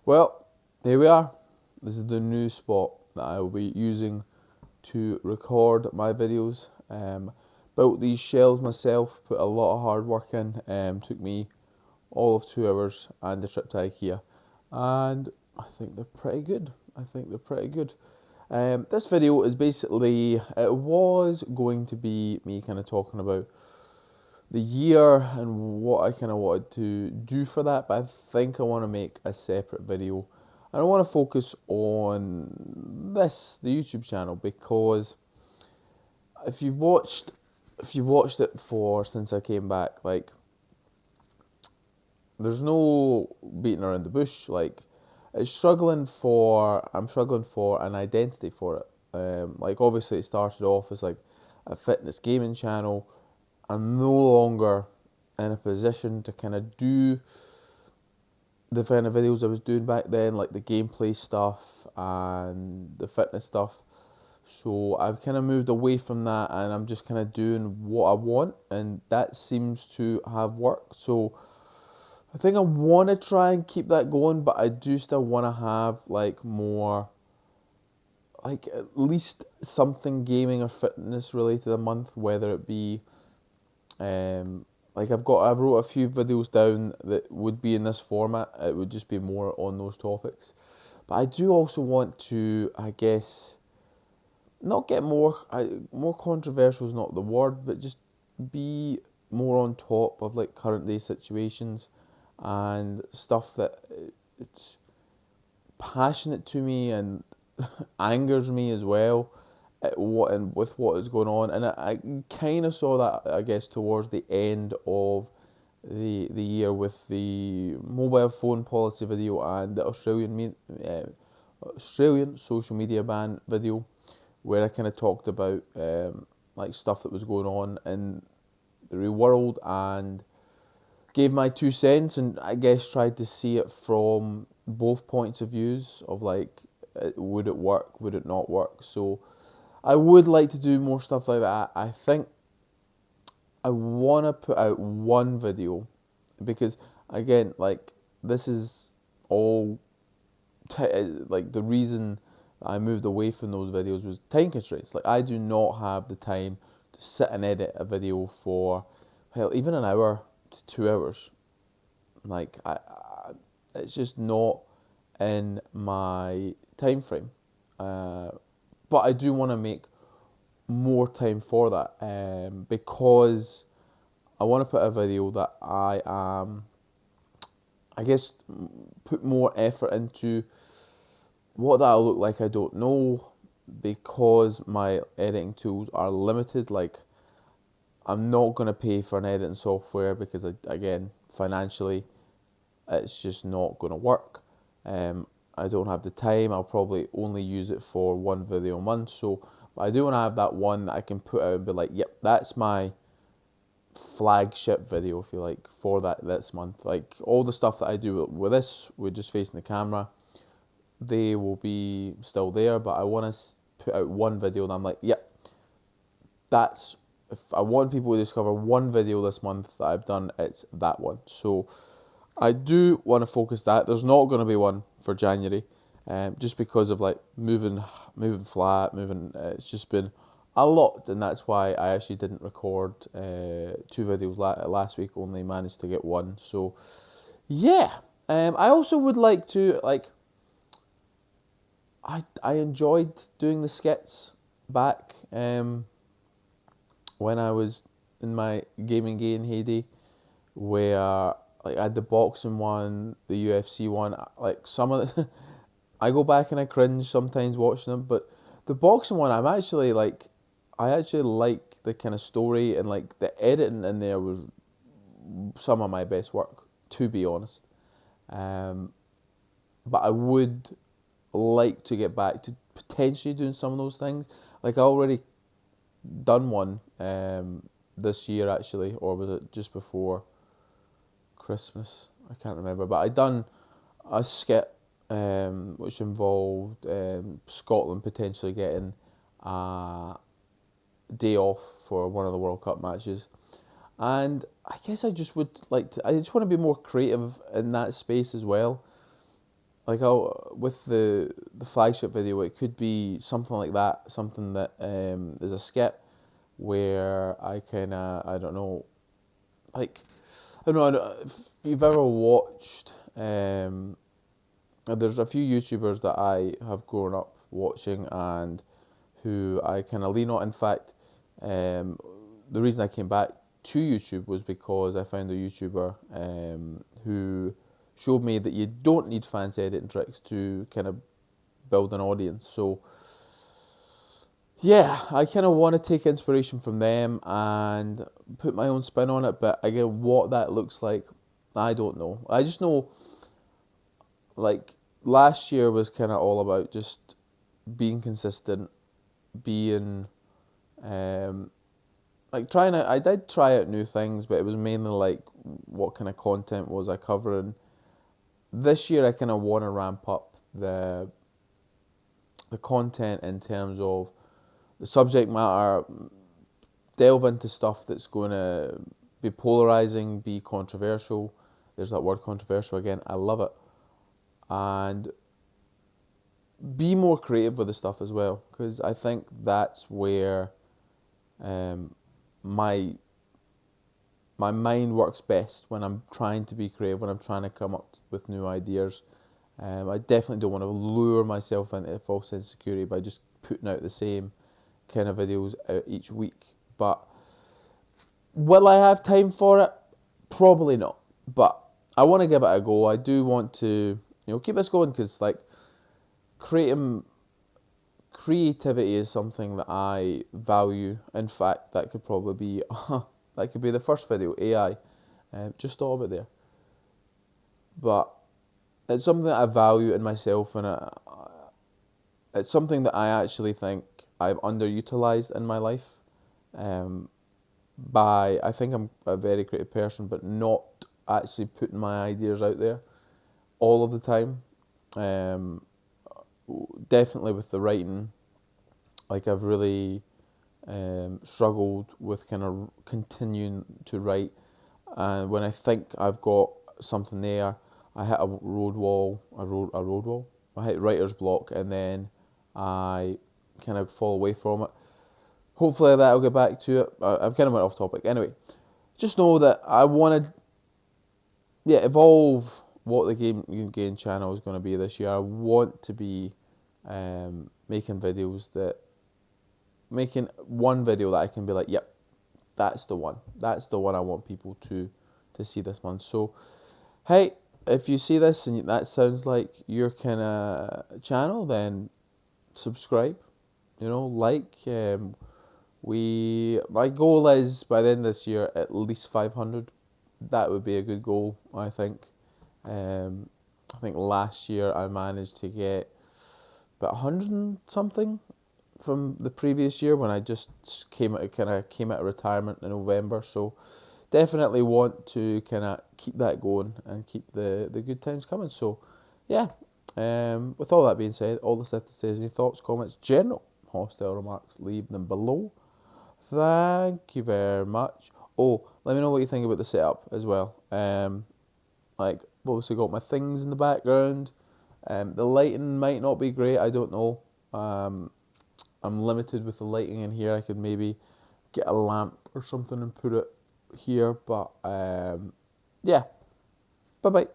Well, here we are. This is the new spot that I will be using to record my videos. Built these shelves myself, put a lot of hard work in. Took me all of 2 hours and a trip to IKEA, and I think they're pretty good. This video is basically, it was going to be me kind of talking about the year and what I kind of wanted to do for that, but I think I want to make a separate video. And I want to focus on the YouTube channel, because if you've watched it for since I came back, like, there's no beating around the bush. Like, I'm struggling for an identity for it. Like, obviously it started off as like a fitness gaming channel. I'm no longer in a position to kind of do the kind of videos I was doing back then, like the gameplay stuff and the fitness stuff. So I've kind of moved away from that, and I'm just kind of doing what I want, and that seems to have worked. So I think I want to try and keep that going, but I do still want to have like more, like at least something gaming or fitness related a month, whether it be like I wrote a few videos down that would be in this format. It would just be more on those topics. But I do also want to, I guess, not get more controversial is not the word, but just be more on top of like current day situations and stuff that it's passionate to me and angers me as well at what and with what is going on. And I kind of saw that, I guess, towards the end of the year with the mobile phone policy video and the Australian social media ban video, where I kind of talked about like stuff that was going on in the real world and gave my 2 cents, and I guess tried to see it from both points of views of like, would it work, would it not work. So I would like to do more stuff like that. I think I want to put out one video, because again, like, this is all like the reason I moved away from those videos was time constraints. Like, I do not have the time to sit and edit a video for, hell, even an hour to 2 hours. Like, it's just not in my time frame. But I do want to make more time for that, because I want to put a video that I guess, put more effort into. What that'll look like, I don't know, because my editing tools are limited. Like, I'm not going to pay for an editing software because, again, financially, it's just not going to work. I don't have the time. I'll probably only use it for one video a month. So, but I do want to have that one that I can put out and be like, yep, that's my flagship video, if you like, for this month. Like, all the stuff that I do with this, we're just facing the camera, they will be still there, but I want to put out one video and I'm like, yep, that's, if I want people to discover one video this month that I've done, it's that one. So I do want to focus that. There's not going to be one for January, just because of like moving flat, it's just been a lot, and that's why I actually didn't record 2 videos last week. Only managed to get one. So yeah, I also would like to, like, I enjoyed doing the skits back when I was in my gaming heyday, where like I had the boxing one, the UFC one. Like, some of the I go back and I cringe sometimes watching them, but the boxing one, I actually like the kind of story, and like the editing in there was some of my best work, to be honest. Um, but I would like to get back to potentially doing some of those things. Like, I already done one this year, actually, or was it just before Christmas? I can't remember, but I done a skit which involved Scotland potentially getting a day off for one of the World Cup matches. And I guess I just would like to, I just want to be more creative in that space as well. like I'll, with the flagship video, it could be something like that, something that is a skit where I can I don't know, like I don't know if you've ever watched there's a few YouTubers that I have grown up watching and who I kind of lean on. In fact, um, the reason I came back to YouTube was because I found a YouTuber who showed me that you don't need fancy editing tricks to kind of build an audience. So yeah, I kind of want to take inspiration from them and put my own spin on it. But again, what that looks like, I don't know. I just know, like, last year was kind of all about just being consistent, being um, like trying to. I did try out new things, but it was mainly like what kind of content was I covering. This year, I kind of want to ramp up the content in terms of the subject matter, delve into stuff that's going to be polarizing, be controversial. There's that word controversial again. I love it. And be more creative with the stuff as well, because I think that's where um, my my mind works best when I'm trying to be creative, when I'm trying to come up with new ideas. I definitely don't want to lure myself into false insecurity by just putting out the same kind of videos out each week. But will I have time for it? Probably not. But I want to give it a go. I do want to, keep this going because like creating creativity is something that I value. In fact, that could probably be that could be the first video, AI. Just thought of it there. But it's something that I value in myself, and it's something that I actually think I've underutilized in my life. Um, I think I'm a very creative person, but not actually putting my ideas out there all of the time. Um, Definitely with the writing, like I've really struggled with kind of continuing to write. And when I think I've got something there, I hit a road wall, a road wall. I hit writer's block, and then I kind of fall away from it. Hopefully that I'll get back to it. I've kind of went off topic. Anyway, just know that I want to, yeah, evolve what the game channel is going to be this year. I want to be making videos that making one video that I can be like, yep, that's the one. That's the one I want people to see this month. So, hey, if you see this and that sounds like your kind of channel, then subscribe. Like. My goal is by the end of this year at least 500. That would be a good goal, I think. I think last year I managed to get about 100 and something from the previous year when I just came out of retirement in November. So definitely want to kind of keep that going and keep the good times coming. So yeah, with all that being said, all the stuff to say is any thoughts, comments, general hostile remarks, leave them below. Thank you very much. Oh, let me know what you think about the setup as well. Like, obviously got my things in the background. The lighting might not be great. I don't know. I'm limited with the lighting in here. I could maybe get a lamp or something and put it here. But yeah. Bye bye.